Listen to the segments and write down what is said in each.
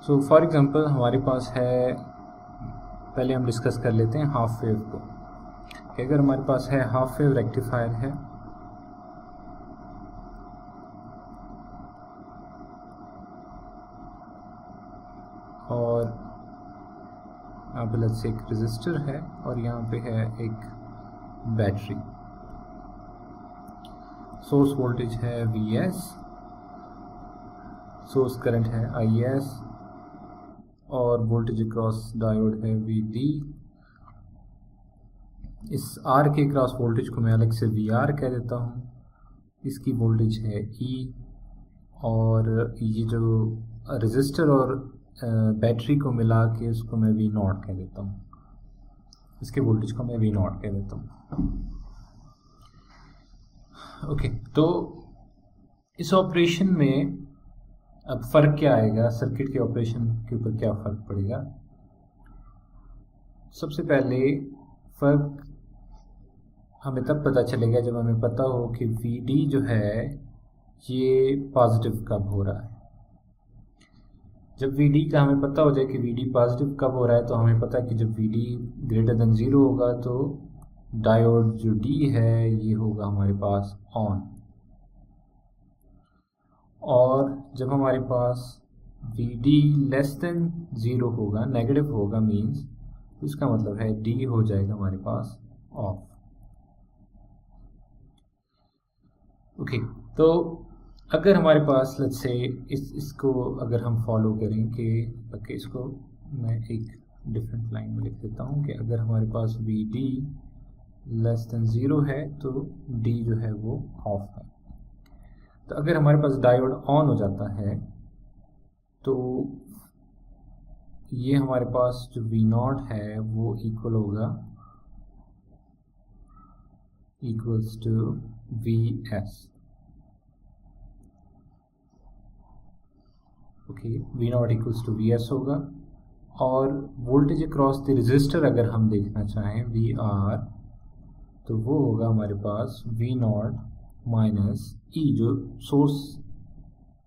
So for example हमारे पास है, पहले हम डिस्कस कर लेते हैं हाफ वेव को। अगर हमारे पास है हाफ वेव रेक्टिफायर है और यहाँ पे लेट्स से एक रेजिस्टर है और यहाँ पे है एक बैटरी। सोर्स वोल्टेज है Vs, सोर्स करंट है Is और वोल्टेज अक्रॉस डायोड है Vd। इस R के क्रॉस वोल्टेज को मैं अलग से VR कह देता हूँ। इसकी वोल्टेज है E और ये जो रेजिस्टर और बैटरी को मिला के उसको मैं V0 कह देता हूँ। इसके वोल्टेज को मैं V0 कह देता हूँ। ओके, तो इस ऑपरेशन में अब फ़र्क क्या आएगा, सर्किट के ऑपरेशन के ऊपर क्या फ़र्क पड़ेगा। सबसे पहले फ़र्क हमें तब पता चलेगा जब हमें पता हो कि Vd जो है ये पॉजिटिव कब हो रहा है। जब Vd का हमें पता हो जाए कि Vd पॉजिटिव कब हो रहा है तो हमें पता है कि जब Vd ग्रेटर देन 0 होगा तो डायोड जो D है ये होगा हमारे पास ऑन, और जब हमारे पास Vd लेस देन 0 होगा, नेगेटिव होगा मीन्स, इसका मतलब है D हो जाएगा हमारे पास ऑफ। ओके, तो अगर हमारे पास लेट्स से इसको अगर हम फॉलो करें कि ओके, इसको मैं एक डिफरेंट लाइन में लिख देता हूँ कि अगर हमारे पास Vd लेस देन 0 है तो D जो है वो ऑफ है। तो अगर हमारे पास डायोड ऑन हो जाता है तो ये हमारे पास जो V0 है वो इक्वल होगा equals to Vs। Okay, V0 equals to Vs होगा। और वोल्टेज अक्रॉस द रेजिस्टर अगर हम देखना चाहें VR, तो वो होगा हमारे पास V0 माइनस E, जो सोर्स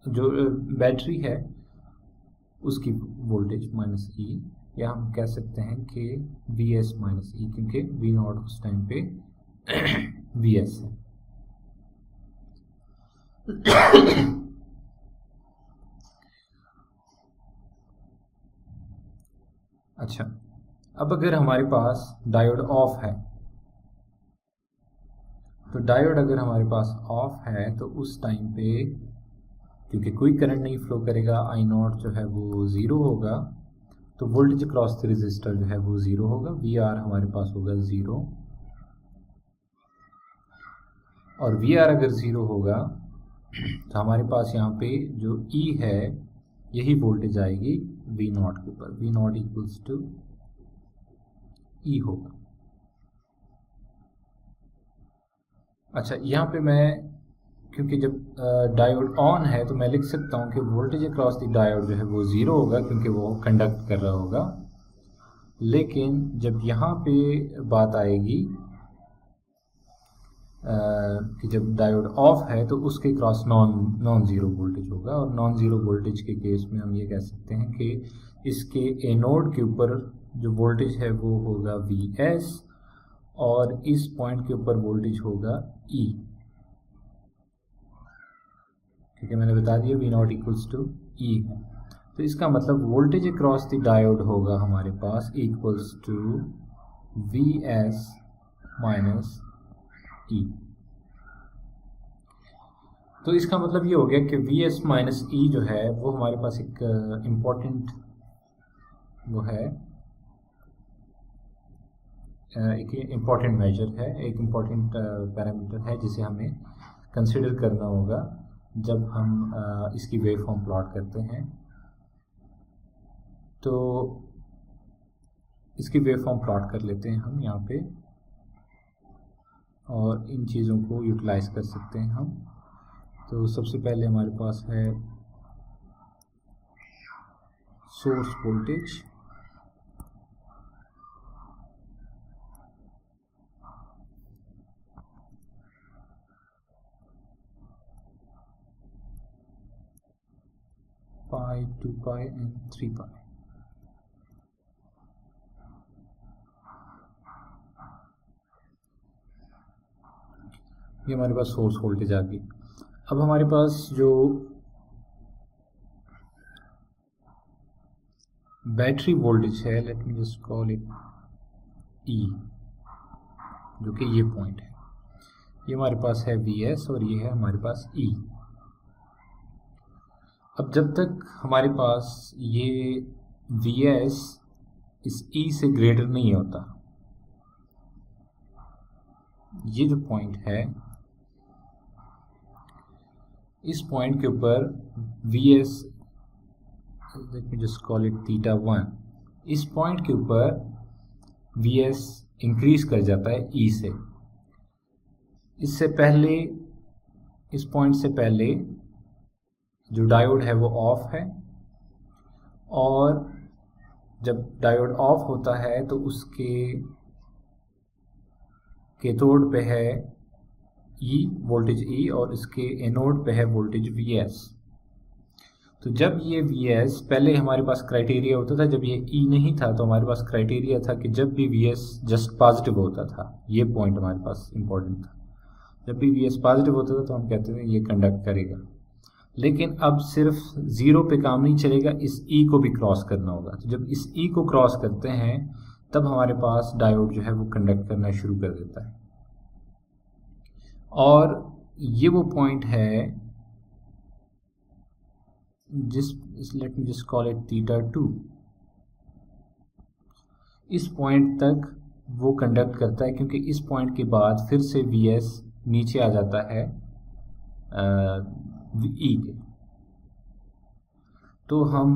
जो बैटरी है उसकी वोल्टेज माइनस E, या हम कह सकते हैं कि Vs माइनस E, क्योंकि V0 उस टाइम पे Vs है। अच्छा, अब अगर हमारे पास डायोड ऑफ है, तो डायोड अगर हमारे पास ऑफ है तो उस टाइम पे क्योंकि कोई करंट नहीं फ्लो करेगा, I0 जो है वो 0 होगा, तो वोल्टेज क्रॉस द रेजिस्टर जो है वो 0 होगा। VR हमारे पास होगा 0, और VR अगर 0 होगा तो हमारे पास यहाँ पे जो E है यही वोल्टेज आएगी V0 के ऊपर। V0 इक्वल्स टू E होगा। अच्छा, यहाँ पे मैं क्योंकि जब डायोड ऑन है तो मैं लिख सकता हूँ कि वोल्टेज अक्रॉस द डायोड जो है वो 0 होगा क्योंकि वो कंडक्ट कर रहा होगा। लेकिन जब यहाँ पे बात आएगी कि जब डायोड ऑफ है तो उसके क्रॉस नॉन ज़ीरो वोल्टेज होगा, और नॉन ज़ीरो वोल्टेज के केस में हम ये कह सकते हैं कि इसके एनोड के ऊपर जो वोल्टेज है वो होगा Vs और इस पॉइंट के ऊपर वोल्टेज होगा E, क्योंकि मैंने बता दिया V0 इक्वल्स टू E है। तो इसका मतलब वोल्टेज अक्रॉस द डायोड होगा हमारे पास equals to Vs minus E। तो इसका मतलब ये हो गया कि Vs माइनस E जो है वो हमारे पास एक इम्पॉर्टेंट वो है, एक इम्पॉर्टेंट मेजर है, एक इम्पॉर्टेंट पैरामीटर है जिसे हमें कंसिडर करना होगा जब हम इसकी वेव फॉर्म प्लॉट करते हैं। तो इसकी वेव फॉर्म प्लॉट कर लेते हैं हम यहाँ पे, और इन चीज़ों को यूटिलाइज कर सकते हैं हम। तो सबसे पहले हमारे पास है source voltage, pi 2 pi and 3 पाई। ये हमारे पास सोर्स वोल्टेज आ गई। अब हमारे पास जो बैटरी वोल्टेज है, let me just call it E, जो कि ये पॉइंट है, ये हमारे पास है Vs और ये है हमारे पास E। अब जब तक हमारे पास ये Vs इस E से ग्रेटर नहीं होता, ये जो पॉइंट है, इस पॉइंट के ऊपर Vs, late me just call it theta 1, इस पॉइंट के ऊपर Vs इंक्रीज कर जाता है E से। इससे पहले, इस पॉइंट से पहले जो डायोड है वो ऑफ है, और जब डायोड ऑफ होता है तो उसके कैथोड पे है E, वोल्टेज E, और इसके एनोड पे है वोल्टेज Vs। तो जब ये Vs, पहले हमारे पास क्राइटेरिया होता था, जब ये E नहीं था तो हमारे पास क्राइटेरिया था कि जब भी Vs जस्ट पॉजिटिव होता था, ये पॉइंट हमारे पास इंपॉर्टेंट था, जब भी Vs पॉजिटिव होता था तो हम कहते थे ये कंडक्ट करेगा। लेकिन अब सिर्फ ज़ीरो पे काम नहीं चलेगा, इस E को भी क्रॉस करना होगा। तो जब इस E को क्रॉस करते हैं तब हमारे पास डायोड जो है वो कंडक्ट करना शुरू कर देता है, और ये वो पॉइंट है जिस, late me just call it theta 2, इस पॉइंट तक वो कंडक्ट करता है, क्योंकि इस पॉइंट के बाद फिर से Vs नीचे आ जाता है E के। तो हम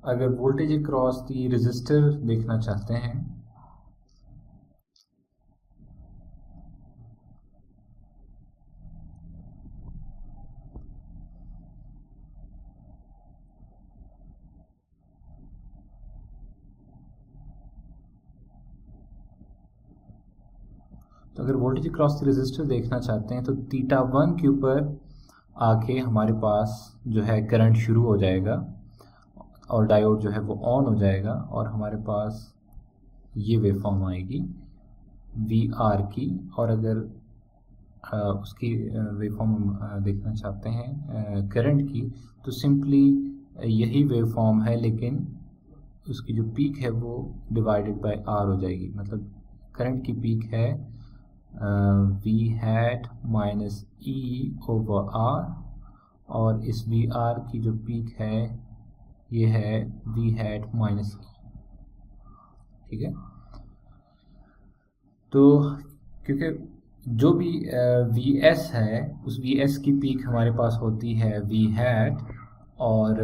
अगर वोल्टेज अक्रॉस दी रेजिस्टर देखना चाहते हैं, तो अगर वोल्टेज अक्रॉस द रेजिस्टर देखना चाहते हैं तो थीटा 1 के ऊपर आके हमारे पास जो है करंट शुरू हो जाएगा और डायोड जो है वो ऑन हो जाएगा, और हमारे पास ये वेवफॉर्म आएगी VR की। और अगर उसकी वेवफॉर्म हम देखना चाहते हैं करंट की, तो सिंपली यही वेवफॉर्म है, लेकिन उसकी जो पीक है वो डिवाइडेड बाय R हो जाएगी। मतलब करंट की पीक है V hat minus E over R, और इस VR की जो पीक है ये है V हैट माइनस E। ठीक है, तो क्योंकि जो भी Vs है उस Vs की पीक हमारे पास होती है V हैट, और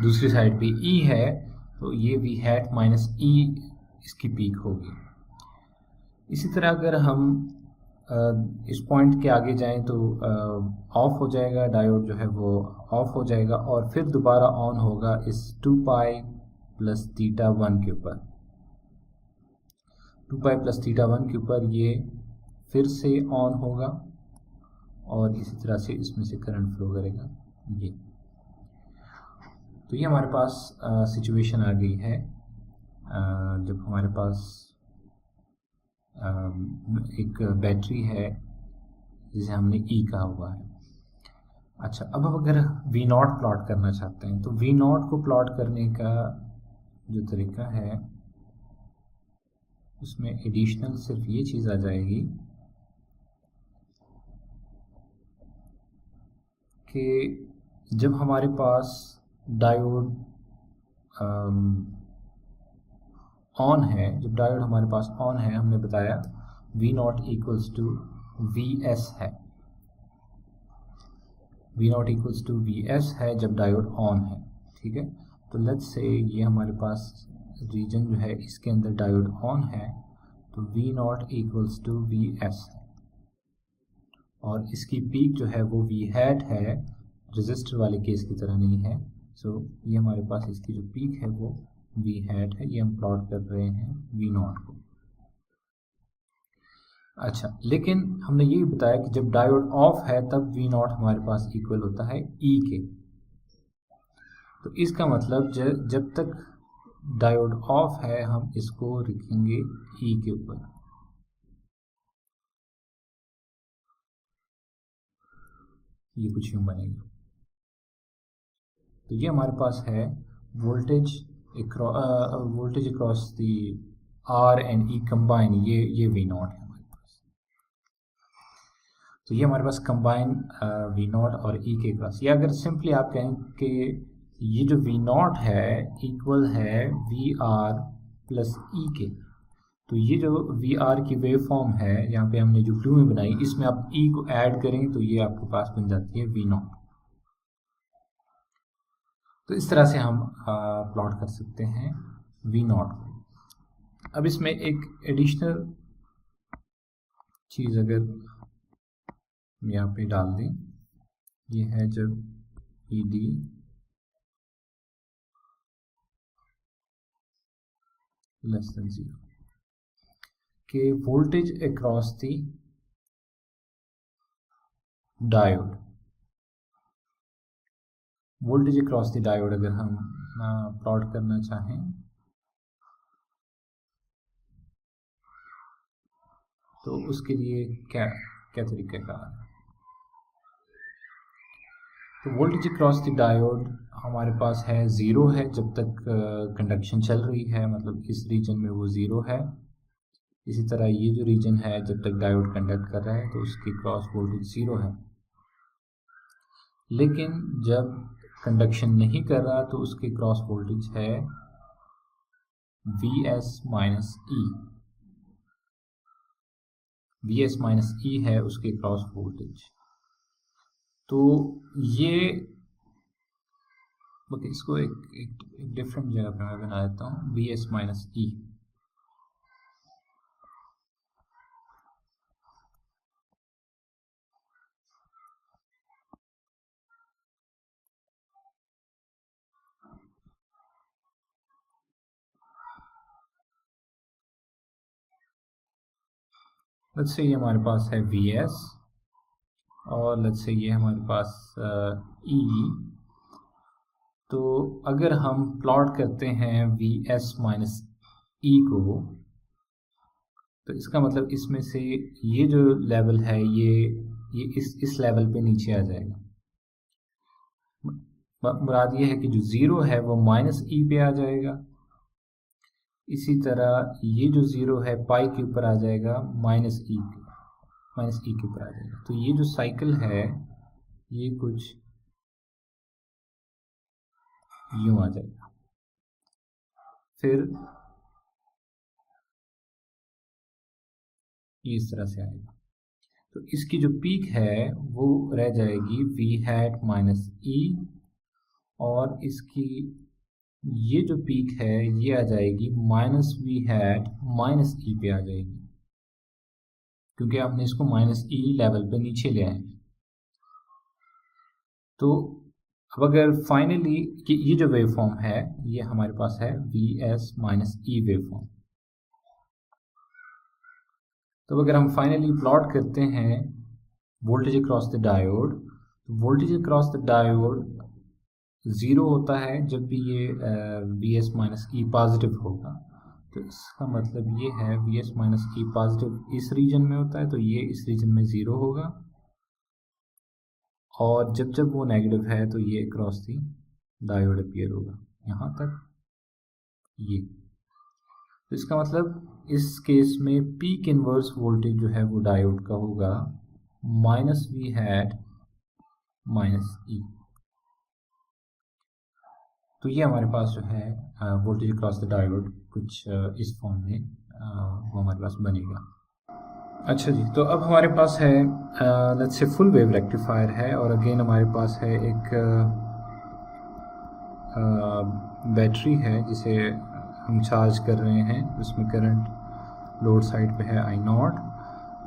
दूसरी साइड पे E है, तो ये V हैट माइनस E इसकी पीक होगी। इसी तरह अगर हम इस पॉइंट के आगे जाएं तो ऑफ हो जाएगा, डायोड जो है वो ऑफ हो जाएगा, और फिर दोबारा ऑन होगा इस 2 पाई प्लस थीटा 1 के ऊपर। 2 पाई प्लस थीटा 1 के ऊपर ये फिर से ऑन होगा, और इसी तरह से इसमें से करंट फ्लो करेगा ये। तो ये हमारे पास सिचुएशन आ गई है जब हमारे पास एक बैटरी है जिसे हमने E कहा हुआ है। अच्छा, अब हम अगर V0 प्लॉट करना चाहते हैं तो V0 को प्लॉट करने का जो तरीका है उसमें एडिशनल सिर्फ ये चीज़ आ जाएगी कि जब हमारे पास डायोड ऑन है, जब डायोड हमारे पास ऑन है, हमने बताया V0 इक्वल्स टू Vs है, V0 इक्वल्स टू Vs है जब डायोड ऑन है। ठीक है, तो लेट्स से ये हमारे पास रीजन जो है इसके अंदर डायोड ऑन है, तो V0 इक्वल्स टू Vs है, और इसकी पीक जो है वो V हैट है, रेजिस्टर वाले केस की तरह नहीं है। सो ये हमारे पास इसकी जो पीक है वो V हैट है, ये हम प्लॉट कर रहे हैं V0 को। अच्छा, लेकिन हमने ये भी बताया कि जब डायोड ऑफ है तब V0 हमारे पास इक्वल होता है E के। तो इसका मतलब जब तक डायोड ऑफ है हम इसको रखेंगे ई के ऊपर। ये कुछ यूं बनेगा। तो ये हमारे पास है voltage across the R and E combine, ये वी नॉट है हमारे पास। तो ये हमारे पास कंबाइन वी नॉट और ई के क्रॉस। या अगर सिंपली आप कहें कि ये जो वी नॉट है इक्वल है वी आर प्लस ई के, तो ये जो वी आर की वेव फॉर्म है यहाँ पे हमने जो ब्लू में बनाई, इसमें आप ई को ऐड करें तो ये आपके पास बन जाती है वी नॉट। तो इस तरह से हम प्लॉट कर सकते हैं वी नॉट को। अब इसमें एक एडिशनल चीज़ अगर यहाँ पे डाल दें, ये है जब ई डी लेस देन 0 के voltage across the diode, voltage across the diode अगर हम प्लॉट करना चाहें तो उसके लिए क्या क्या तरीका कार है। तो वोल्टेज अक्रॉस द डायोड हमारे पास है 0 है जब तक कंडक्शन चल रही है, मतलब इस रीजन में वो 0 है। इसी तरह ये जो रीजन है जब तक डायोड कंडक्ट कर रहा है तो उसकी क्रॉस वोल्टेज 0 है। लेकिन जब कंडक्शन नहीं कर रहा तो उसकी क्रॉस वोल्टेज है Vs माइनस ई। Vs माइनस ई है उसकी क्रॉस वोल्टेज। तो ये इसको एक डिफरेंट जगह पे मैं बना देता हूँ, Vs minus E. Let's say ये हमारे पास है Vs और लेट्स से ये हमारे पास E। तो अगर हम प्लॉट करते हैं Vs माइनस ई को, तो इसका मतलब इसमें से ये जो लेवल है ये इस लेवल पे नीचे आ जाएगा। मुराद ये है कि जो 0 है वो माइनस ई पे आ जाएगा। इसी तरह ये जो 0 है पाई के ऊपर आ जाएगा माइनस ई के ऊपर आ जाएगा। तो ये जो साइकिल है ये कुछ यूं आ जाएगा। फिर ये इस तरह से आएगा। तो इसकी जो पीक है वो रह जाएगी वी हैट माइनस ई, और इसकी ये जो पीक है ये आ जाएगी माइनस वी हैट माइनस ई पे आ जाएगी, क्योंकि हमने इसको माइनस ई लेवल पे नीचे ले आए। तो अब अगर फाइनली कि ये जो वेव फॉर्म है ये हमारे पास है वी एस माइनस ई वेव फॉर्म। तो अगर हम फाइनली प्लॉट करते हैं वोल्टेज अक्रॉस द डायोड, तो वोल्टेज अक्रॉस द डायोड 0 होता है जब भी ये वी एस माइनस ई पॉजिटिव होगा। तो इसका मतलब ये है वी एस माइनस ई पॉजिटिव इस रीजन में होता है तो ये इस रीजन में 0 होगा, और जब वो नेगेटिव है तो ये अक्रॉस दी डायोड अपीयर होगा यहाँ तक ये। तो इसका मतलब इस केस में पीक इनवर्स वोल्टेज जो है वो डायोड का होगा माइनस वी हैट माइनस ई। तो ये हमारे पास जो है वोल्टेज अक्रॉस द डायोड कुछ इस फॉर्म में वो हमारे पास बनेगा। अच्छा जी, तो अब हमारे पास है let's say full wave rectifier है, और अगेन हमारे पास है एक बैटरी है जिसे हम चार्ज कर रहे हैं, उसमें करंट लोड साइड पे है आई नॉट।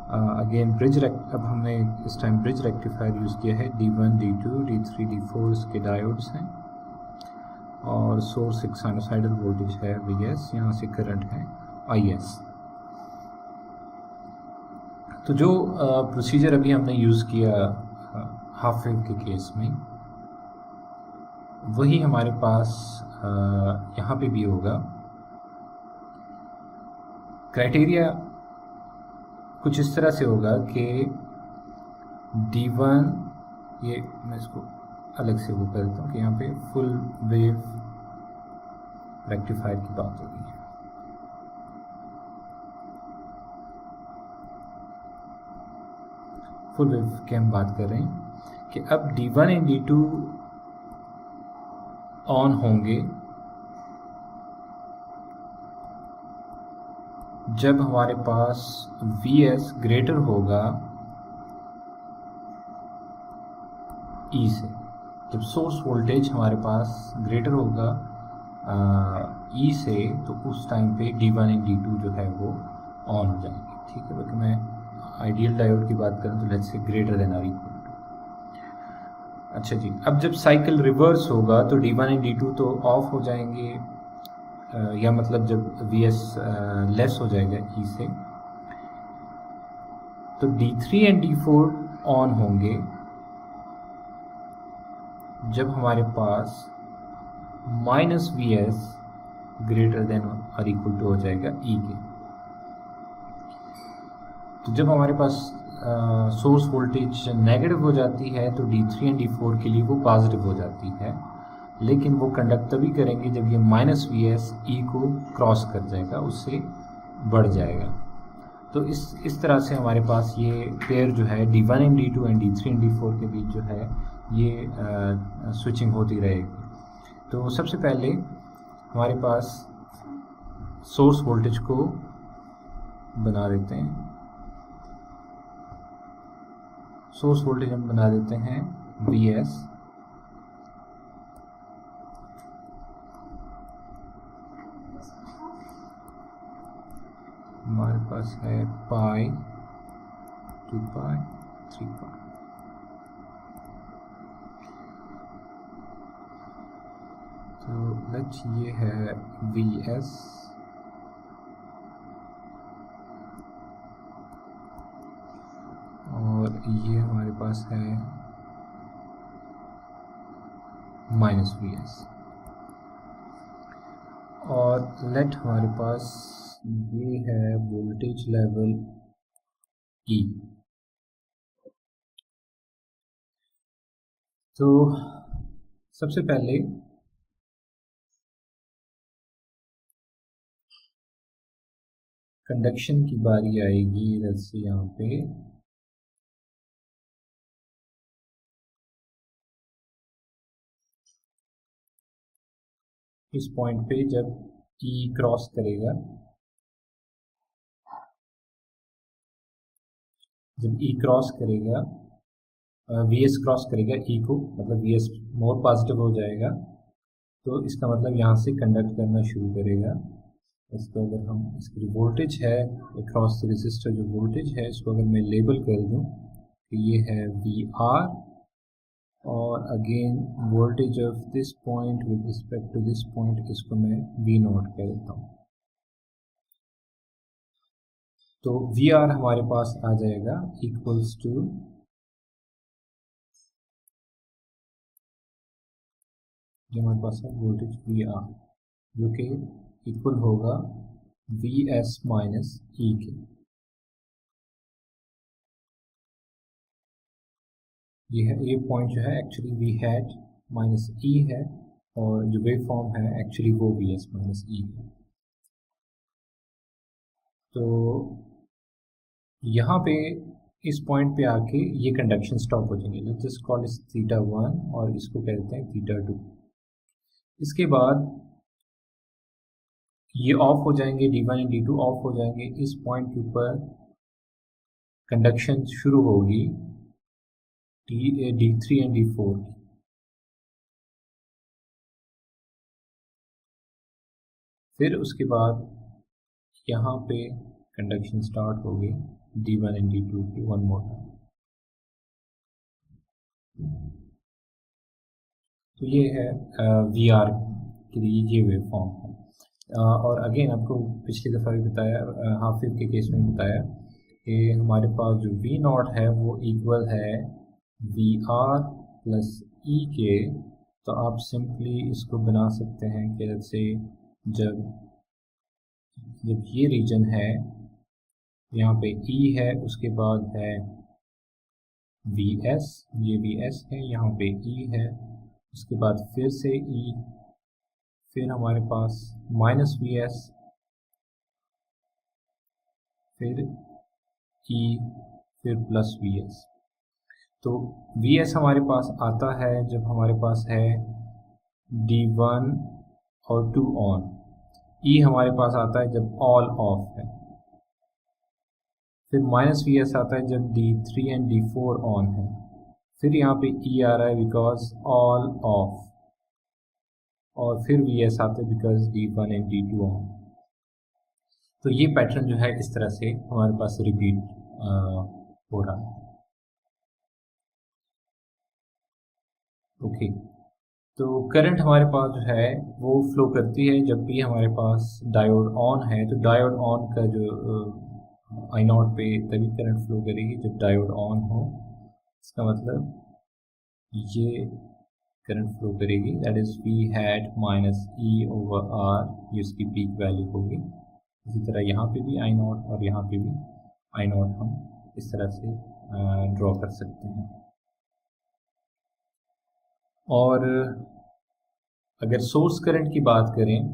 अगेन अब हमने इस टाइम ब्रिज रेक्टिफायर यूज़ किया है, D1 D2 D3 D4 इसके डायोड्स हैं, और सोर्स एक साइनोसाइडल वोल्टेज है Vs, यहाँ से करंट है Is। तो जो प्रोसीजर अभी हमने यूज़ किया हाफ वेव के केस में, वही हमारे पास यहाँ पे भी होगा। क्राइटेरिया कुछ इस तरह से होगा कि D1, ये मैं इसको अलग से वो कर देता हूँ कि यहाँ पे फुल वेव रेक्टिफायर की बात होगी। फुल वेव की हम बात कर रहे हैं कि अब D1 एंड D2 ऑन होंगे जब हमारे पास Vs ग्रेटर होगा E से। जब सोर्स वोल्टेज हमारे पास ग्रेटर होगा E से, तो उस टाइम पे D1 एंड D2 जो है वो ऑन हो जाएंगे। ठीक है, क्योंकि मैं आइडियल डायोड की बात करूँ तो let's say greater than or equal to. अच्छा जी, अब जब साइकिल रिवर्स होगा तो D1 एंड D2 तो ऑफ हो जाएंगे, या मतलब जब Vs लेस हो जाएगा E से, तो D3 एंड D4 ऑन होंगे जब हमारे पास -Vs ग्रेटर देन और इक्वल टू हो जाएगा E के। तो जब हमारे पास सोर्स वोल्टेज नेगेटिव हो जाती है तो D3 एंड D4 के लिए वो पॉजिटिव हो जाती है, लेकिन वो कंडक्ट तभी करेंगे जब ये -Vs E को क्रॉस कर जाएगा, उससे बढ़ जाएगा। तो इस तरह से हमारे पास ये पेयर जो है D1 and D2 and D3 and D4 के बीच जो है ये स्विचिंग होती रहेगी। तो सबसे पहले हमारे पास सोर्स वोल्टेज को बना देते हैं, सोर्स वोल्टेज हम बना देते हैं Vs, हमारे पास है पाई 2 पाई 3 पाई। तो लेट्स ये है Vs और ये हमारे पास है -Vs, और लेट हमारे पास ये है वोल्टेज लेवल E। तो सबसे पहले कंडक्शन की बारी आएगी। जैसे यहाँ पे इस पॉइंट पे जब E क्रॉस करेगा, जब E क्रॉस करेगा Vs क्रॉस करेगा E को, मतलब Vs मोर पॉजिटिव हो जाएगा, तो इसका मतलब यहाँ से कंडक्ट करना शुरू करेगा। इसको अगर हम, इसकी जो वोल्टेज है अक्रॉस द रेजिस्टर, जो वोल्टेज है इसको अगर मैं लेबल कर दूँ तो ये है VR, और again voltage of this point with respect to this point, इसको मैं V0 कह देता हूँ। तो VR हमारे पास आ जाएगा इक्वल्स टू जो हमारे पास है वोल्टेज VR, जो कि इक्वल होगा Vs माइनस E के। ये पॉइंट जो है actually V hat minus E है, और जो वेव फॉर्म है एक्चुअली वो Vs माइनस E है। तो यहाँ पे इस पॉइंट पे आके ये कंडक्शन स्टॉप हो जाएंगे। लेट्स जस्ट कॉल इस θ1 और इसको कहते हैं θ2। इसके बाद ये ऑफ हो जाएंगे, D1 एंड D2 ऑफ हो जाएंगे। इस पॉइंट के ऊपर कंडक्शन शुरू होगी D3 एंड D4 की। फिर उसके बाद यहाँ पे कंडक्शन स्टार्ट होगी D1 एंड D2 की वन मोर टाइम। तो ये है VR के लिए ये वेव फॉर्म है। और अगेन आपको पिछली दफ़ा भी बताया, हाफ वेव के केस में बताया कि हमारे पास जो V0 है वो इक्वल है VR प्लस E के। तो आप सिंपली इसको बना सकते हैं कि जैसे जब ये रीजन है, यहाँ पे ई है, उसके बाद है वी एस, ये वी एस है, यहाँ पे ई है, उसके बाद फिर से ई, फिर हमारे पास माइनस वी एस, फिर ई, फिर प्लस वी एस। तो वी एस हमारे पास आता है जब हमारे पास है D1 और 2 ऑन। ई हमारे पास आता है जब ऑल ऑफ है। फिर माइनस वी एस आता है जब D3 एंड D4 ऑन है। फिर यहाँ पे ई आ रहा है बिकॉज ऑल ऑफ, और फिर वी एस आता है because D1 and D2 on. तो ये पैटर्न जो है इस तरह से हमारे पास रिपीट हो रहा है। ओके, तो करंट हमारे पास जो है वो फ्लो करती है जब भी हमारे पास डायोड ऑन है। तो डायोड ऑन का जो आई नॉट पे तभी करंट फ्लो करेगी जब डायोड ऑन हो। इसका मतलब ये करंट फ्लो करेगी, that is we had minus E over R, ये उसकी पीक वैल्यू होगी। इसी तरह यहाँ पे भी आई नॉट और यहाँ पे भी आई नॉट हम इस तरह से ड्रॉ कर सकते हैं। और अगर सोर्स करंट की बात करें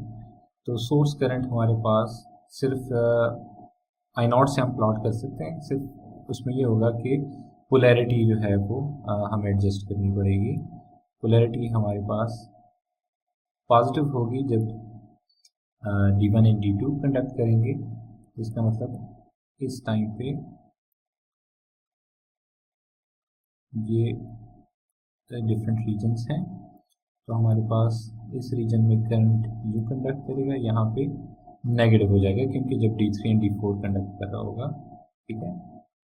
तो सोर्स करंट हमारे पास सिर्फ आई नॉट से हम प्लॉट कर सकते हैं। सिर्फ उसमें ये होगा कि पोलैरिटी जो है वो हमें एडजस्ट करनी पड़ेगी। पोलैरिटी हमारे पास पॉजिटिव होगी जब D1 एंड D2 कंडक्ट करेंगे। इसका मतलब इस टाइम पे ये डिफरेंट रीजन्स हैं, तो हमारे पास इस रीजन में करंट यू कंडक्ट करेगा, यहाँ पे नेगेटिव हो जाएगा क्योंकि जब D3 एंड D4 कंडक्ट कर रहा होगा। ठीक है,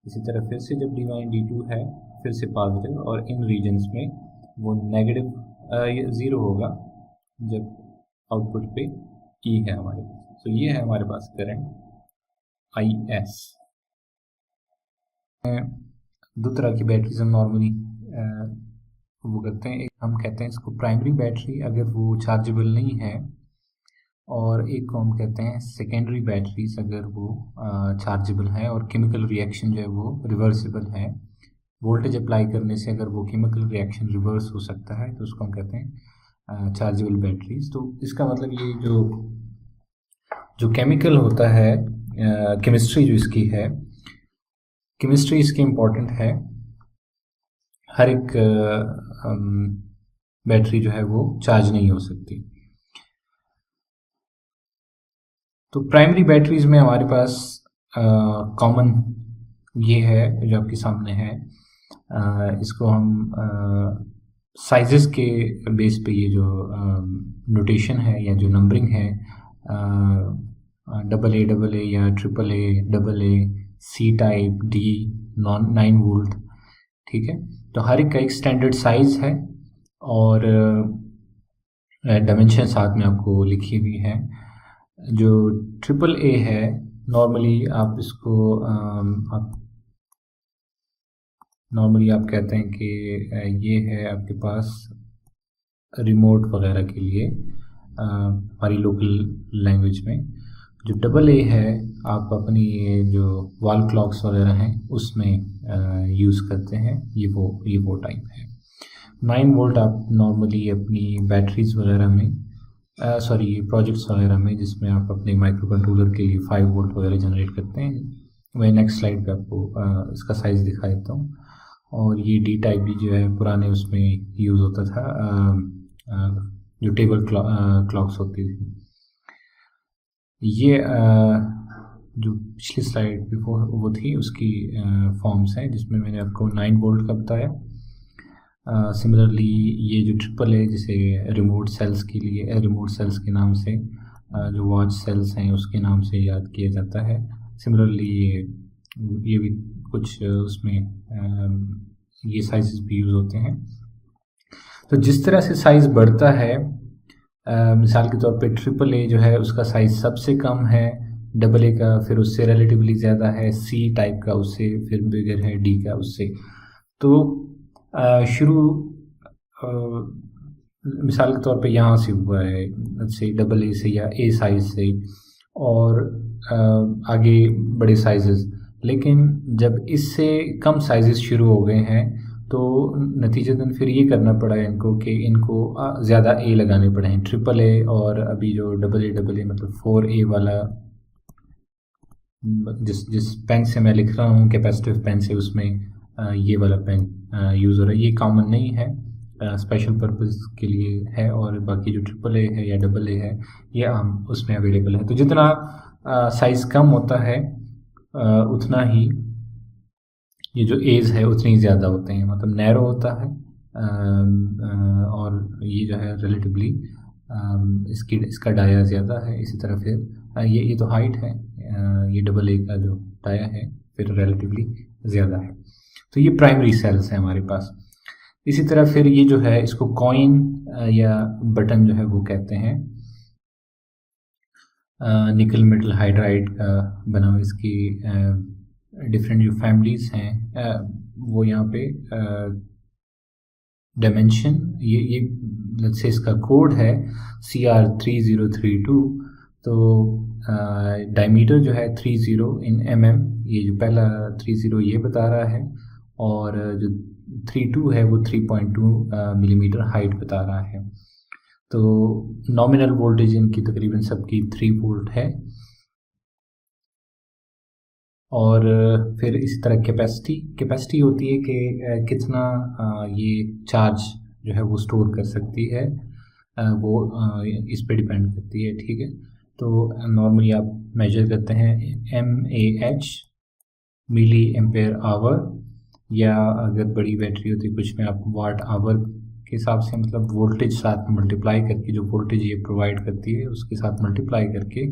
इसी तरह फिर से जब D1 एंड D2 है फिर से पॉजिटिव, और इन रीजन्स में वो नेगेटिव ज़ीरो होगा जब आउटपुट पे ई है हमारे पास। तो ये है हमारे पास करंट आई एस। दो तरह की बैटरीज हम नॉर्मली वो करते हैं। एक हम कहते हैं इसको प्राइमरी बैटरी अगर वो चार्जेबल नहीं है, और एक को हम कहते हैं सेकेंडरी बैटरीज अगर वो चार्जेबल है और केमिकल रिएक्शन जो है वो रिवर्सिबल है। वोल्टेज अप्लाई करने से अगर वो केमिकल रिएक्शन रिवर्स हो सकता है तो उसको हम कहते हैं चार्जेबल बैटरीज। तो इसका मतलब ये जो केमिकल होता है, केमिस्ट्री जो इसकी है, केमिस्ट्री इसकी इम्पोर्टेंट है। हर एक बैटरी जो है वो चार्ज नहीं हो सकती। तो प्राइमरी बैटरीज में हमारे पास कॉमन ये है जो आपके सामने है। इसको हम साइजेस के बेस पे ये जो नोटेशन है या जो नंबरिंग है, AA या AAA, C type, D, 9 volt. ठीक है, तो हर एक का एक स्टैंडर्ड साइज है और डायमेंशन साथ में आपको लिखी हुई है। जो AAA है नॉर्मली आप इसको आप कहते हैं कि ये है आपके पास रिमोट वगैरह के लिए हमारी लोकल लैंग्वेज में। जो AA है आप अपनी जो वॉल क्लॉक्स वगैरह हैं उसमें यूज़ करते हैं, ये वो टाइप है। 9 वोल्ट आप नॉर्मली अपनी बैटरीज वगैरह में प्रोजेक्ट्स वगैरह में जिसमें आप अपने माइक्रो कंट्रोलर के लिए 5 वोल्ट वगैरह जनरेट करते हैं। मैं नेक्स्ट स्लाइड पे आपको इसका साइज़ दिखा देता हूँ। और ये D टाइप भी जो है पुराने उसमें यूज़ होता था, जो टेबल क्लॉक्स होती थी। ये जो पिछली स्लाइड बिफोर वो थी उसकी फॉर्म्स हैं जिसमें मैंने आपको 9 वोल्ट का बताया। सिमिलरली ये जो AAA जिसे रिमोट सेल्स के लिए रिमोट सेल्स के नाम से जो वॉच सेल्स हैं उसके नाम से याद किया जाता है। सिमिलरली ये भी कुछ उसमें ये साइज़ भी यूज़ होते हैं। तो जिस तरह से साइज़ बढ़ता है, मिसाल के तौर पे AAA जो है उसका साइज़ सबसे कम है, AA का फिर उससे रिलेटिवली ज़्यादा है, C टाइप का उससे फिर बिगर है, D का उससे। तो शुरू मिसाल के तौर पे यहाँ से हुआ है, जैसे डबल ए से या ए साइज से, और आगे बड़े साइजेस। लेकिन जब इससे कम साइजेस शुरू हो गए हैं तो नतीजतन फिर ये करना पड़ा है इनको कि इनको ज़्यादा ए लगाने पड़े हैं, ट्रिपल ए। और अभी जो डबल ए मतलब 4A वाला जिस पेन से मैं लिख रहा हूँ, कैपेसिटिव पेन से, उसमें ये वाला पेन यूज़ हो रहा है। ये कॉमन नहीं है, स्पेशल पर्पस के लिए है, और बाकी जो ट्रिपल ए है या डबल ए है ये आम उसमें अवेलेबल है। तो जितना साइज़ कम होता है उतना ही ये जो एज है उतनी ज़्यादा होते हैं, मतलब नैरो होता है। और ये जो है रिलेटिवली इसका डाया ज़्यादा है। इसी तरह फिर ये तो हाइट है, ये डबल ए का जो डाया है फिर रिलेटिवली ज़्यादा है। तो ये प्राइमरी सेल्स हैं हमारे पास। इसी तरह फिर ये जो है इसको कॉइन या बटन जो है वो कहते हैं। निकल मेटल हाइड्राइड का बना हुआ, इसकी डिफरेंट जो फैमिलीज़ हैं वो यहाँ पे डायमेंशन, ये लेट्स से इसका कोड है CR3032। तो डायमीटर जो है 30 इन mm, ये जो पहला 30 ये बता रहा है, और जो 32 है वो 3.2 मिलीमीटर हाइट बता रहा है। तो नॉमिनल वोल्टेज इनकी तकरीबन सबकी 3 वोल्ट है। और फिर इसी तरह कैपेसिटी होती है कि कितना ये चार्ज जो है वो स्टोर कर सकती है, वो इस पे डिपेंड करती है, ठीक है। तो नॉर्मली आप मेजर करते हैं mAh, मिली एम्पेयर आवर, या अगर बड़ी बैटरी होती है कुछ में आप वाट आवर के हिसाब से, मतलब वोल्टेज साथ मल्टीप्लाई करके, जो वोल्टेज ये प्रोवाइड करती है उसके साथ मल्टीप्लाई करके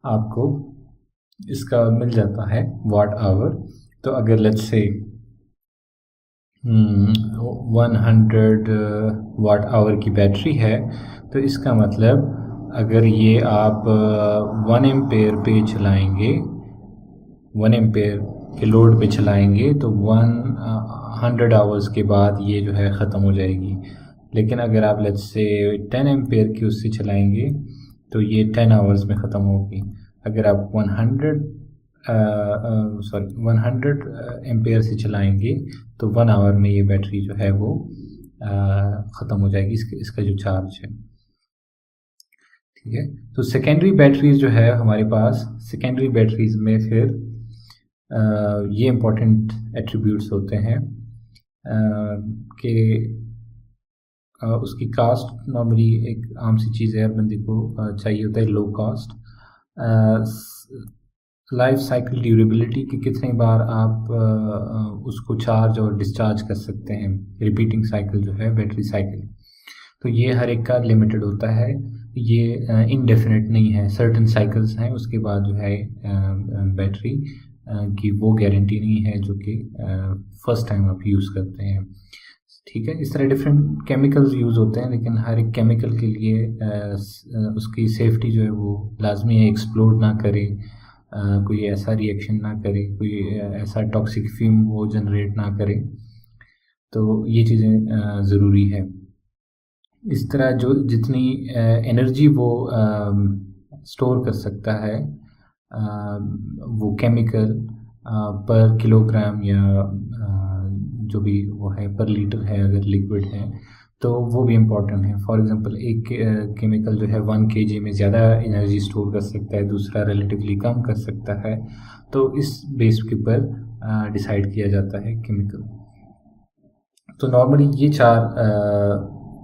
आपको इसका मिल जाता है वाट आवर। तो अगर लेट्स से 100 वाट आवर की बैटरी है, तो इसका मतलब अगर ये आप 1 एम्पेयर पे चलाएंगे, 1 एम्पेयर के लोड पे चलाएंगे, तो 100 आवर्स के बाद ये जो है ख़त्म हो जाएगी। लेकिन अगर आप लेट्स से 10 एम्पेयर की उससे चलाएंगे तो ये 10 आवर्स में ख़त्म होगी। अगर आप 100 एम्पेयर से चलाएंगे तो 1 आवर में ये बैटरी जो है वो ख़त्म हो जाएगी, इसका जो चार्ज है, ठीक है। तो सेकेंडरी बैटरीज जो है हमारे पास, सेकेंडरी बैटरीज में फिर ये इम्पोर्टेंट एट्रीब्यूट्स होते हैं कि उसकी कास्ट, नॉर्मली एक आम सी चीज़ है, हर बंदे को चाहिए होता है लो कास्ट। लाइफ साइकिल ड्यूरेबिलिटी कि कितनी बार आप उसको चार्ज और डिस्चार्ज कर सकते हैं, रिपीटिंग साइकिल जो है बैटरी साइकिल, तो ये हर एक का लिमिटेड होता है, ये इनडेफिनेट नहीं है। सर्टेन साइकिल्स हैं, उसके बाद जो है बैटरी की वो गारंटी नहीं है जो कि फर्स्ट टाइम आप यूज़ करते हैं, ठीक है। इस तरह डिफरेंट केमिकल्स यूज़ होते हैं, लेकिन हर एक केमिकल के लिए उसकी सेफ्टी जो है वो लाजमी है, एक्सप्लोड ना करे, कोई ऐसा रिएक्शन ना करे, कोई ऐसा टॉक्सिक फ्यूम वो जनरेट ना करे, तो ये चीज़ें ज़रूरी है। इस तरह जो जितनी एनर्जी वो स्टोर कर सकता है वो केमिकल पर किलोग्राम या जो भी वो है पर लीटर है, अगर लिक्विड है तो वो भी इम्पॉर्टेंट है। फॉर एग्जांपल एक केमिकल जो है 1 kg में ज़्यादा एनर्जी स्टोर कर सकता है, दूसरा रिलेटिवली कम कर सकता है, तो इस बेस के ऊपर डिसाइड किया जाता है केमिकल। तो नॉर्मली ये 4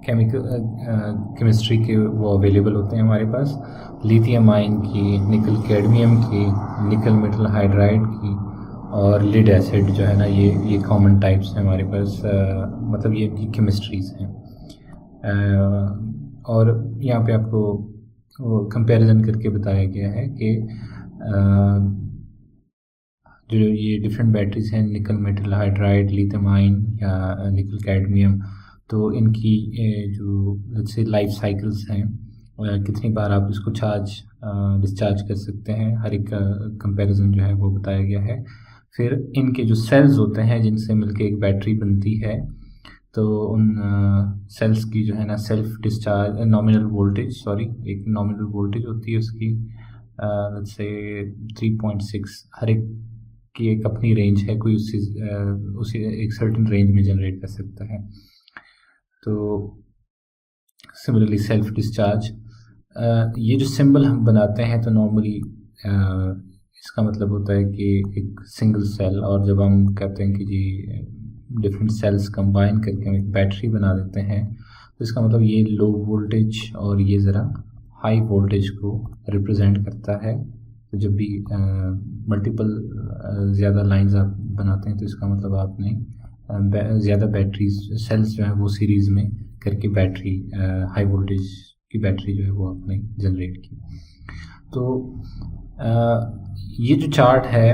केमिस्ट्री के वो अवेलेबल होते हैं हमारे पास, लिथियम आयन की, निकल कैडमियम की, निकल मेटल हाइड्राइड की, और लिड एसिड जो है ना, ये कॉमन टाइप्स हैं हमारे पास, मतलब ये इनकी केमिस्ट्रीज़ हैं। और यहाँ पे आपको कंपैरिजन करके बताया गया है कि जो ये डिफरेंट बैटरीज हैं, nickel metal hydride, lithium ion या निकल कैडमियम, तो इनकी जो लेट्स से लाइफ साइकिल्स हैं, कितनी बार आप इसको चार्ज डिस्चार्ज कर सकते हैं, हर एक का कंपैरिजन जो है वो बताया गया है। फिर इनके जो सेल्स होते हैं जिनसे मिलके एक बैटरी बनती है, तो उन सेल्स की जो है ना self discharge nominal voltage, sorry एक नॉमिनल वोल्टेज होती है उसकी लेट्स से 3.6, हर एक की एक अपनी रेंज है, कोई उसी एक सर्टेन रेंज में जनरेट कर सकता है। तो सिमिलरली सेल्फ डिस्चार्ज, ये जो सिंबल हम बनाते हैं तो नॉर्मली इसका मतलब होता है कि एक सिंगल सेल, और जब हम कहते हैं कि जी डिफरेंट सेल्स कंबाइन करके हम एक बैटरी बना देते हैं तो इसका मतलब ये लो वोल्टेज और ये ज़रा हाई वोल्टेज को रिप्रेजेंट करता है। तो जब भी मल्टीपल ज़्यादा लाइंस आप बनाते हैं तो इसका मतलब आपने ज़्यादा बैटरीज सेल्स जो है वो सीरीज़ में करके बैटरी हाई वोल्टेज की बैटरी जो है वो आपने जनरेट की। तो ये जो चार्ट है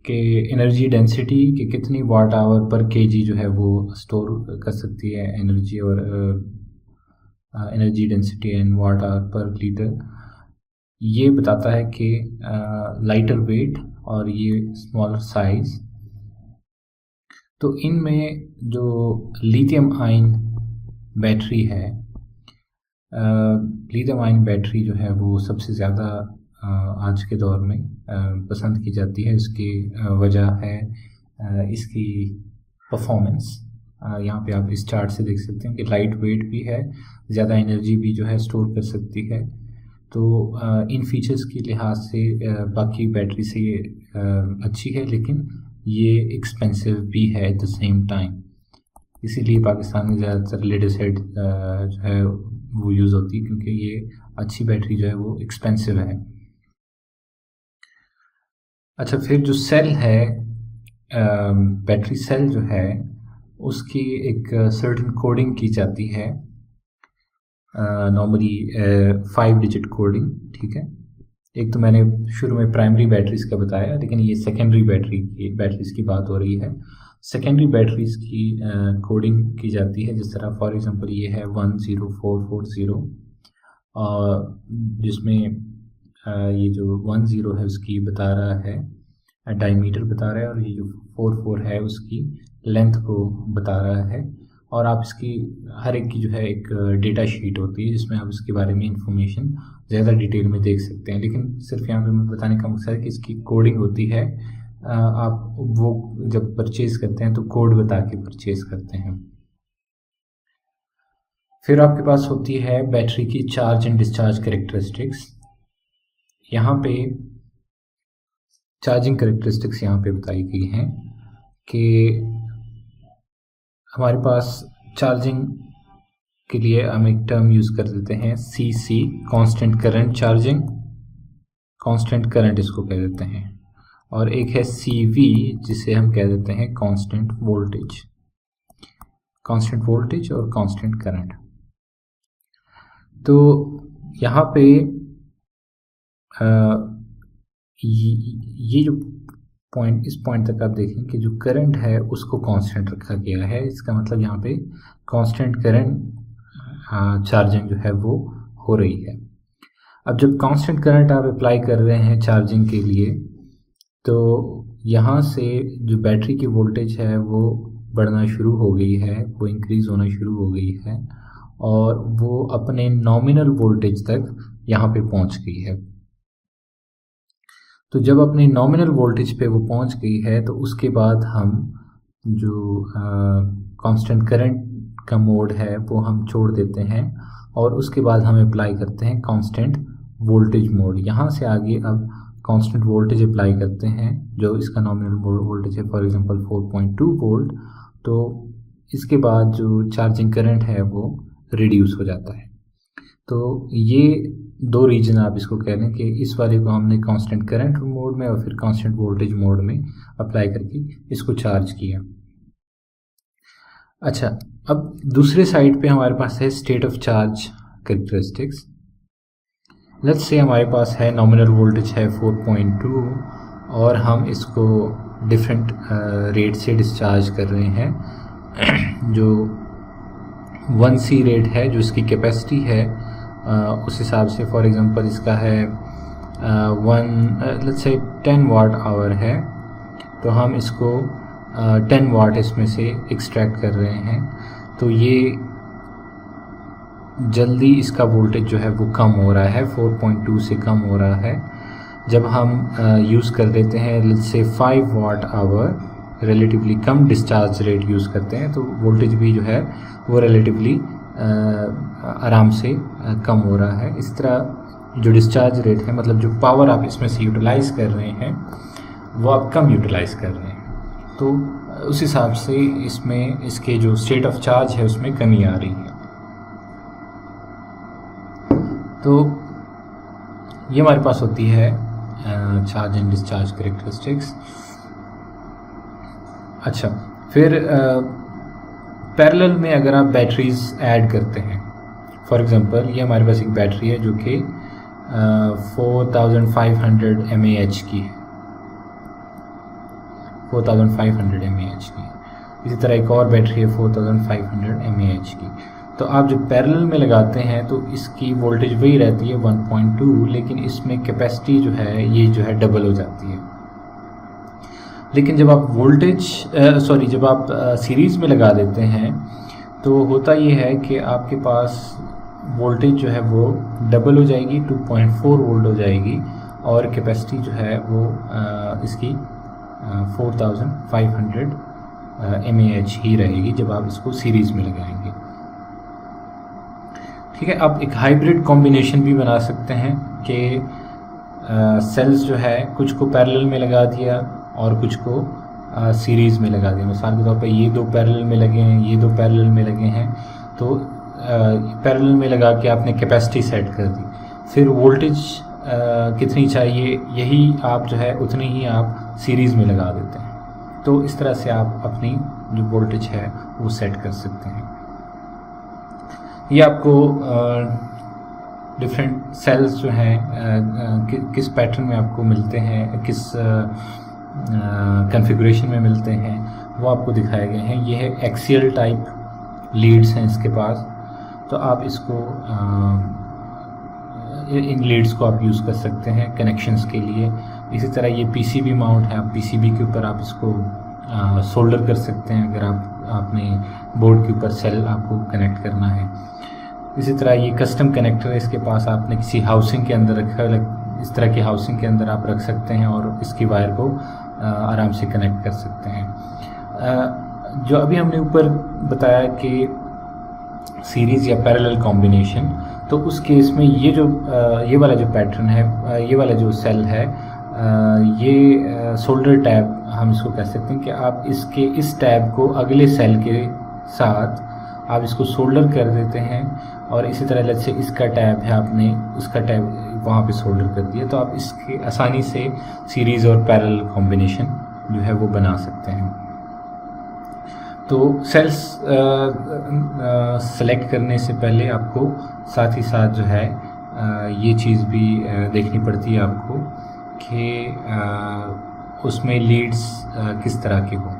कि एनर्जी डेंसिटी कि कितनी वाट आवर पर केजी जो है वो स्टोर कर सकती है एनर्जी, और energy density and watt hour per litre, ये बताता है कि लाइटर वेट और ये स्मॉलर साइज। तो इनमें जो लिथियम आयन बैटरी है, लिथियम आयन बैटरी जो है वो सबसे ज़्यादा आज के दौर में पसंद की जाती है। इसकी वजह है इसकी परफॉर्मेंस। यहाँ पे आप इस चार्ट से देख सकते हैं कि लाइट वेट भी है, ज़्यादा एनर्जी भी जो है स्टोर कर सकती है। तो इन फीचर्स के लिहाज से बाकी बैटरी से ये अच्छी है, लेकिन ये एक्सपेंसिव भी है एट द सेम टाइम। इसीलिए पाकिस्तान में ज़्यादातर लेड एसिड जो है वो यूज़ होती है, क्योंकि ये अच्छी बैटरी जो है वो एक्सपेंसिव है। अच्छा, फिर जो सेल है बैटरी सेल जो है उसकी एक सर्टेन कोडिंग की जाती है, नॉर्मली 5 डिजिट कोडिंग, ठीक है। एक तो मैंने शुरू में प्राइमरी बैटरीज का बताया, लेकिन ये सेकेंडरी बैटरीज की बात हो रही है। सेकेंडरी बैटरीज की कोडिंग की जाती है, जिस तरह फॉर एग्जांपल ये है 10440, जिसमें ये जो 10 है उसकी बता रहा है डायमीटर बता रहा है, और ये जो 44 है उसकी लेंथ को बता रहा है। और आप इसकी हर एक की जो है एक डेटा शीट होती है जिसमें आप इसके बारे में इंफॉर्मेशन ज़्यादा डिटेल में देख सकते हैं, लेकिन सिर्फ यहाँ पे मैं बताने का मकसद है कि इसकी कोडिंग होती है। आप वो जब परचेज़ करते हैं तो कोड बता के परचेज़ करते हैं। फिर आपके पास होती है बैटरी की चार्ज एंड डिस्चार्ज कैरेक्टरिस्टिक्स। यहाँ पे चार्जिंग कैरेक्टरिस्टिक्स यहाँ पे बताई गई हैं कि हमारे पास चार्जिंग के लिए हम एक टर्म यूज़ कर देते हैं CC, constant current charging, constant current इसको कह देते हैं, और एक है CV जिसे हम कह देते हैं कांस्टेंट वोल्टेज, कांस्टेंट वोल्टेज और कांस्टेंट करंट। तो यहाँ पे ये जो पॉइंट, इस पॉइंट तक आप देखें कि जो करंट है उसको कांस्टेंट रखा गया है। इसका मतलब यहाँ पे कांस्टेंट करंट चार्जिंग जो है वो हो रही है। अब जब कांस्टेंट करंट आप अप्लाई कर रहे हैं चार्जिंग के लिए, तो यहाँ से जो बैटरी की वोल्टेज है वो बढ़ना शुरू हो गई है, वो इंक्रीज़ होना शुरू हो गई है, और वो अपने नॉमिनल वोल्टेज तक यहाँ पे पहुँच गई है। तो जब अपनी नॉमिनल वोल्टेज पे वो पहुंच गई है तो उसके बाद हम जो कांस्टेंट करंट का मोड है वो हम छोड़ देते हैं, और उसके बाद हम अप्लाई करते हैं कांस्टेंट वोल्टेज मोड। यहाँ से आगे अब कांस्टेंट वोल्टेज अप्लाई करते हैं, जो इसका नॉमिनल वोल्टेज है फॉर एग्जांपल 4.2 वोल्ट। तो इसके बाद जो चार्जिंग करंट है वो रिड्यूस हो जाता है। तो ये दो रीजन आप इसको कह लें कि इस वाले को हमने कांस्टेंट करंट मोड में और फिर कांस्टेंट वोल्टेज मोड में अप्लाई करके इसको चार्ज किया। अच्छा, अब दूसरे साइड पे हमारे पास है state of charge characteristics. Let's say हमारे पास है नॉमिनल वोल्टेज है 4.2 और हम इसको डिफरेंट रेट से डिस्चार्ज कर रहे हैं। जो 1C रेट है, जो इसकी कैपेसिटी है, उस हिसाब से फॉर एग्जांपल इसका है लेट्स से 10 वाट आवर है, तो हम इसको 10 वाट इसमें से एक्सट्रैक्ट कर रहे हैं, तो ये जल्दी इसका वोल्टेज जो है वो कम हो रहा है, 4.2 से कम हो रहा है। जब हम यूज़ कर देते हैं let's say 5 watt hour, relatively कम डिस्चार्ज रेट यूज़ करते हैं, तो वोल्टेज भी जो है वो रिलेटिवली आराम से कम हो रहा है। इस तरह जो डिस्चार्ज रेट है, मतलब जो पावर आप इसमें से यूटिलाइज़ कर रहे हैं वो आप कम यूटिलाइज़ कर रहे हैं, तो उस हिसाब से इसमें इसके जो स्टेट ऑफ चार्ज है उसमें कमी आ रही है। तो ये हमारे पास होती है चार्ज एंड डिस्चार्ज कैरेक्टरिस्टिक्स। अच्छा, फिर पैरेलल में अगर आप बैटरीज ऐड करते हैं, फॉर एग्जांपल ये हमारे पास एक बैटरी है जो कि 4500 mAh की है, 4500 mAh की। इसी तरह एक और बैटरी है 4500 mAh की। तो आप जब पैरेलल में लगाते हैं तो इसकी वोल्टेज वही रहती है 1.2, लेकिन इसमें कैपेसिटी जो है ये जो है डबल हो जाती है। लेकिन जब आप जब आप सीरीज़ में लगा देते हैं तो होता ये है कि आपके पास वोल्टेज जो है वो डबल हो जाएगी, 2.4 वोल्ट हो जाएगी, और कैपेसिटी जो है वो इसकी 4500 mAh ही रहेगी जब आप इसको सीरीज़ में लगाएंगे। ठीक है, आप एक हाइब्रिड कॉम्बिनेशन भी बना सकते हैं कि सेल्स जो है कुछ को पैरेलल में लगा दिया और कुछ को सीरीज़ में लगा दिया। मिसाल के तौर पे ये दो पैरेलल में लगे हैं, ये दो पैरेलल में लगे हैं, तो पैरेलल में लगा के आपने कैपेसिटी सेट कर दी, फिर वोल्टेज कितनी चाहिए यही आप जो है उतनी ही आप सीरीज़ में लगा देते हैं। तो इस तरह से आप अपनी जो वोल्टेज है वो सेट कर सकते हैं। ये आपको डिफरेंट सेल्स जो हैं किस पैटर्न में आपको मिलते हैं, किस कॉन्फ़िगरेशन में मिलते हैं, वो आपको दिखाए गए हैं। ये है एक्सियल टाइप लीड्स हैं इसके पास, तो आप इसको इन लीड्स को आप यूज़ कर सकते हैं कनेक्शंस के लिए। इसी तरह ये पीसीबी माउंट है, आप पीसीबी के ऊपर आप इसको सोल्डर कर सकते हैं अगर आपने बोर्ड के ऊपर सेल आपको कनेक्ट करना है। इसी तरह ये कस्टम कनेक्टर है इसके पास, आपने किसी हाउसिंग के अंदर रखा, इस तरह की हाउसिंग के अंदर आप रख सकते हैं और इसकी वायर को आराम से कनेक्ट कर सकते हैं। जो अभी हमने ऊपर बताया कि सीरीज़ या पैरेलल कॉम्बिनेशन, तो उस केस में ये वाला जो पैटर्न है, ये वाला जो सेल है, ये सोल्डर टैब हम इसको कह सकते हैं कि आप इस टैब को अगले सेल के साथ आप इसको सोल्डर कर देते हैं, और इसी तरह जैसे इसका टैब है आपने उसका टैब वहाँ पे सोल्डर कर दिया, तो आप इसके आसानी से सीरीज़ और पैरेलल कॉम्बिनेशन जो है वो बना सकते हैं। तो सेल्स सेलेक्ट करने से पहले आपको साथ ही साथ जो है ये चीज़ भी देखनी पड़ती है आपको कि उसमें लीड्स किस तरह के हों।